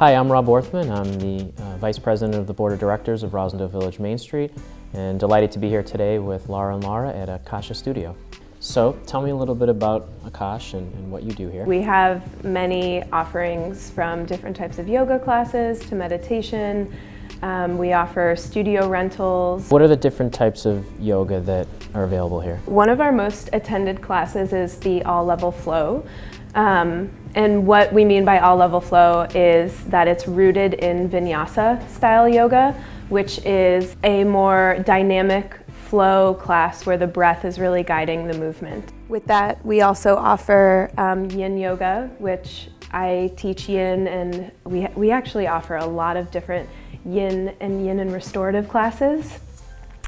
Hi, I'm Rob Orthman. I'm the Vice President of the Board of Directors of Roslindale Village Main Street, and delighted to be here today with Laura and Laura at Akasha Studio. So tell me a little bit about Akasha and what you do here. We have many offerings, from different types of yoga classes to meditation. We offer studio rentals. What are the different types of yoga that are available here? One of our most attended classes is the all-level flow. And what we mean by all-level flow is that it's rooted in vinyasa style yoga, which is a more dynamic flow class where the breath is really guiding the movement. With that, we also offer yin yoga, which I teach yin, and we actually offer a lot of different yin and restorative classes.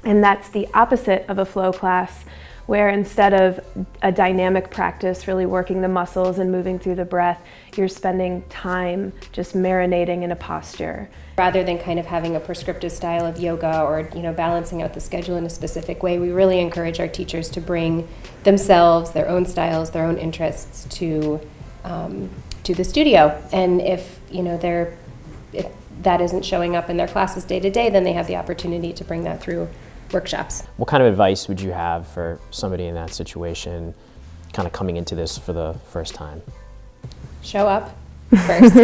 And that's the opposite of a flow class, where instead of a dynamic practice, really working the muscles and moving through the breath, you're spending time just marinating in a posture. Rather than kind of having a prescriptive style of yoga or balancing out the schedule in a specific way, we really encourage our teachers to bring themselves, their own styles, their own interests to the studio. And if that isn't showing up in their classes day to day, then they have the opportunity to bring that through workshops. What kind of advice would you have for somebody in that situation, kind of coming into this for the first time? Show up first.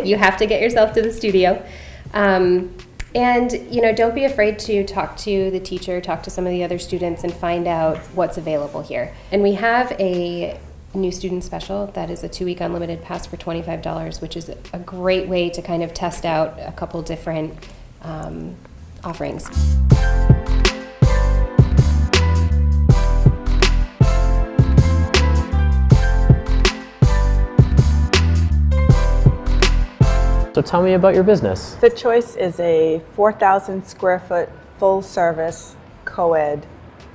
You have to get yourself to the studio. And don't be afraid to talk to the teacher, talk to some of the other students, and find out what's available here. And we have a new student special that is a 2-week unlimited pass for $25, which is a great way to kind of test out a couple different offerings. So tell me about your business. Fit Choice is a 4,000 square foot full service co-ed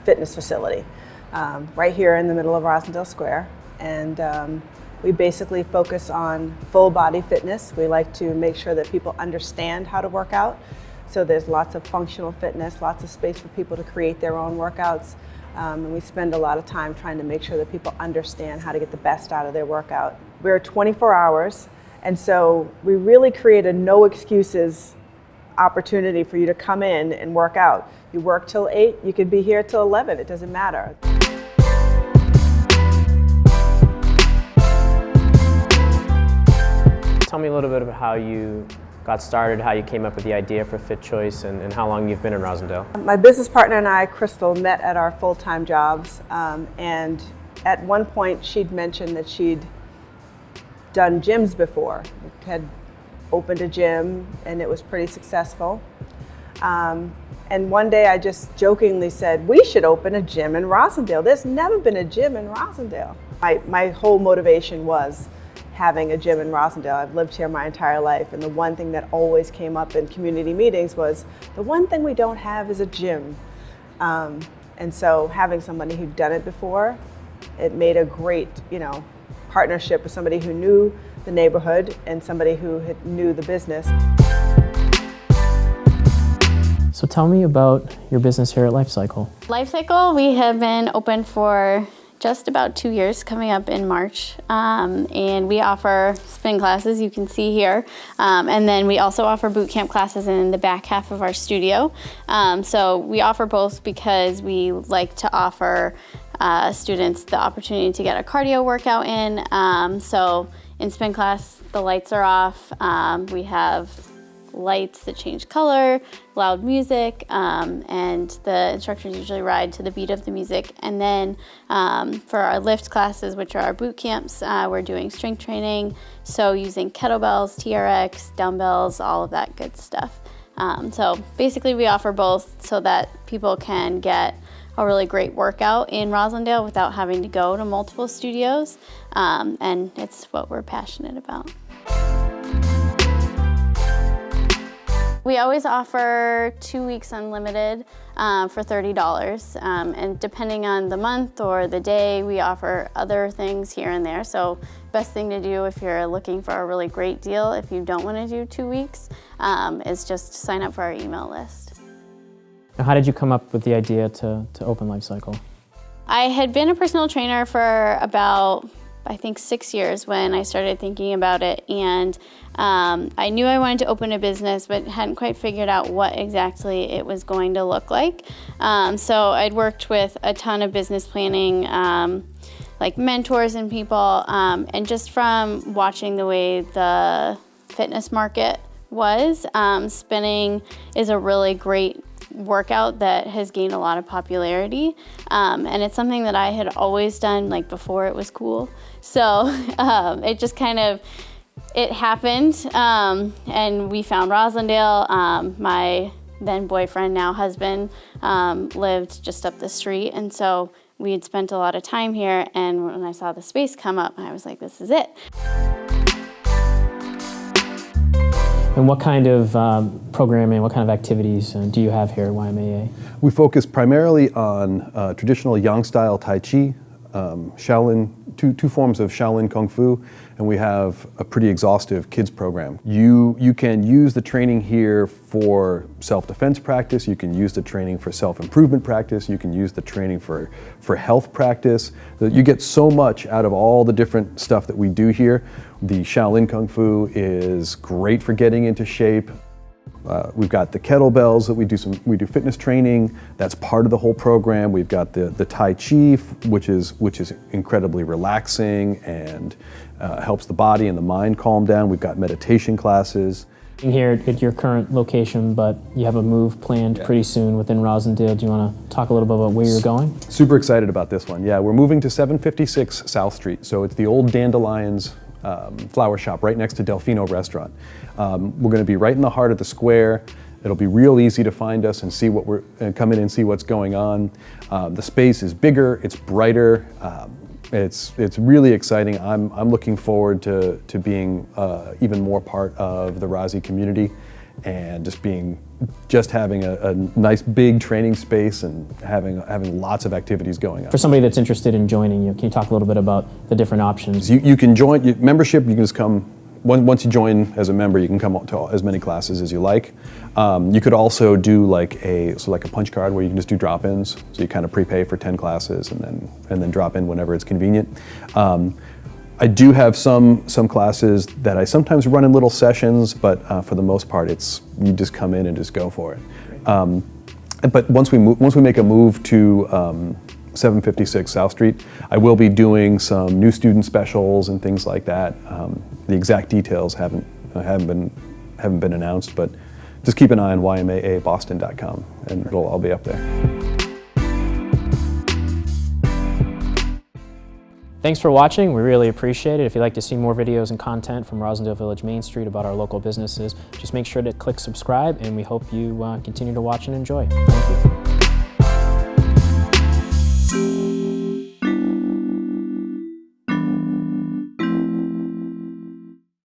fitness facility right here in the middle of Roslindale Square. And we basically focus on full body fitness. We like to make sure that people understand how to work out. So there's lots of functional fitness, lots of space for people to create their own workouts. And we spend a lot of time trying to make sure that people understand how to get the best out of their workout. We're 24 hours. And so we really create a no excuses opportunity for you to come in and work out. You work till 8, you could be here till 11, it doesn't matter. Tell me a little bit about how you got started, how you came up with the idea for Fit Choice, and how long you've been in Roslindale. My business partner and I, Crystal, met at our full-time jobs, and at one point she'd mentioned that she'd done gyms before, had opened a gym, and it was pretty successful. And one day I just jokingly said, we should open a gym in Roslindale. There's never been a gym in Roslindale. My whole motivation was having a gym in Roslindale. I've lived here my entire life, and the one thing that always came up in community meetings was, the one thing we don't have is a gym. And so having somebody who'd done it before, it made a great, partnership with somebody who knew the neighborhood and somebody who knew the business. So tell me about your business here at Lifecycle. Lifecycle, we have been open for just about 2 years, coming up in March. And we offer spin classes, you can see here. And then we also offer boot camp classes in the back half of our studio. So we offer both because we like to offer students the opportunity to get a cardio workout in. So in spin class, the lights are off. We have lights that change color, loud music, and the instructors usually ride to the beat of the music. And then for our lift classes, which are our boot camps, we're doing strength training, so using kettlebells, TRX, dumbbells, all of that good stuff. So basically we offer both so that people can get a really great workout in Roslindale without having to go to multiple studios, and it's what we're passionate about. We always offer 2 weeks unlimited for $30, and depending on the month or the day, we offer other things here and there. So best thing to do if you're looking for a really great deal, if you don't want to do 2 weeks, is just sign up for our email list. Now, how did you come up with the idea to open Lifecycle? I had been a personal trainer for about I think 6 years when I started thinking about it, and I knew I wanted to open a business but hadn't quite figured out what exactly it was going to look like. So I'd worked with a ton of business planning like mentors and people, and just from watching the way the fitness market was, spinning is a really great workout that has gained a lot of popularity, and it's something that I had always done like before it was cool. So it just kind of, it happened, and we found Roslindale. My then boyfriend, now husband, lived just up the street, and so we had spent a lot of time here, and when I saw the space come up, I was like, this is it. And what kind of programming, what kind of activities do you have here at YMAA? We focus primarily on traditional Yang-style Tai Chi, Shaolin, two forms of Shaolin Kung Fu, and we have a pretty exhaustive kids program. You can use the training here for self-defense practice, you can use the training for self-improvement practice, you can use the training for health practice. You get so much out of all the different stuff that we do here. The Shaolin Kung Fu is great for getting into shape. We've got the kettlebells that we do fitness training. That's part of the whole program. We've got the Tai Chi, which is incredibly relaxing and helps the body and the mind calm down. We've got meditation classes. Here at your current location, but you have a move planned pretty soon within Roslindale. Do you want to talk a little bit about where you're going? Super excited about this one. Yeah, we're moving to 756 South Street. So it's the old Dandelions flower shop right next to Delfino Restaurant. We're going to be right in the heart of the square. It'll be real easy to find us and see come in and see what's going on. The space is bigger, it's brighter. It's really exciting. I'm looking forward to being even more part of the Rozzie community, and just having a nice big training space and having lots of activities going on. For somebody that's interested in joining you, can you talk a little bit about the different options? You can join membership. You can just come. Once you join as a member, you can come to as many classes as you like. You could also do like a punch card where you can just do drop-ins. So you kind of prepay for 10 classes and then drop in whenever it's convenient. I do have some classes that I sometimes run in little sessions, but for the most part, you just come in and just go for it. But once we make a move to 756 South Street, I will be doing some new student specials and things like that. The exact details haven't been announced, but just keep an eye on ymaaboston.com, and it'll all be up there. Thanks for watching. We really appreciate it. If you'd like to see more videos and content from Roslindale Village Main Street about our local businesses, just make sure to click subscribe, and we hope you continue to watch and enjoy. Thank you.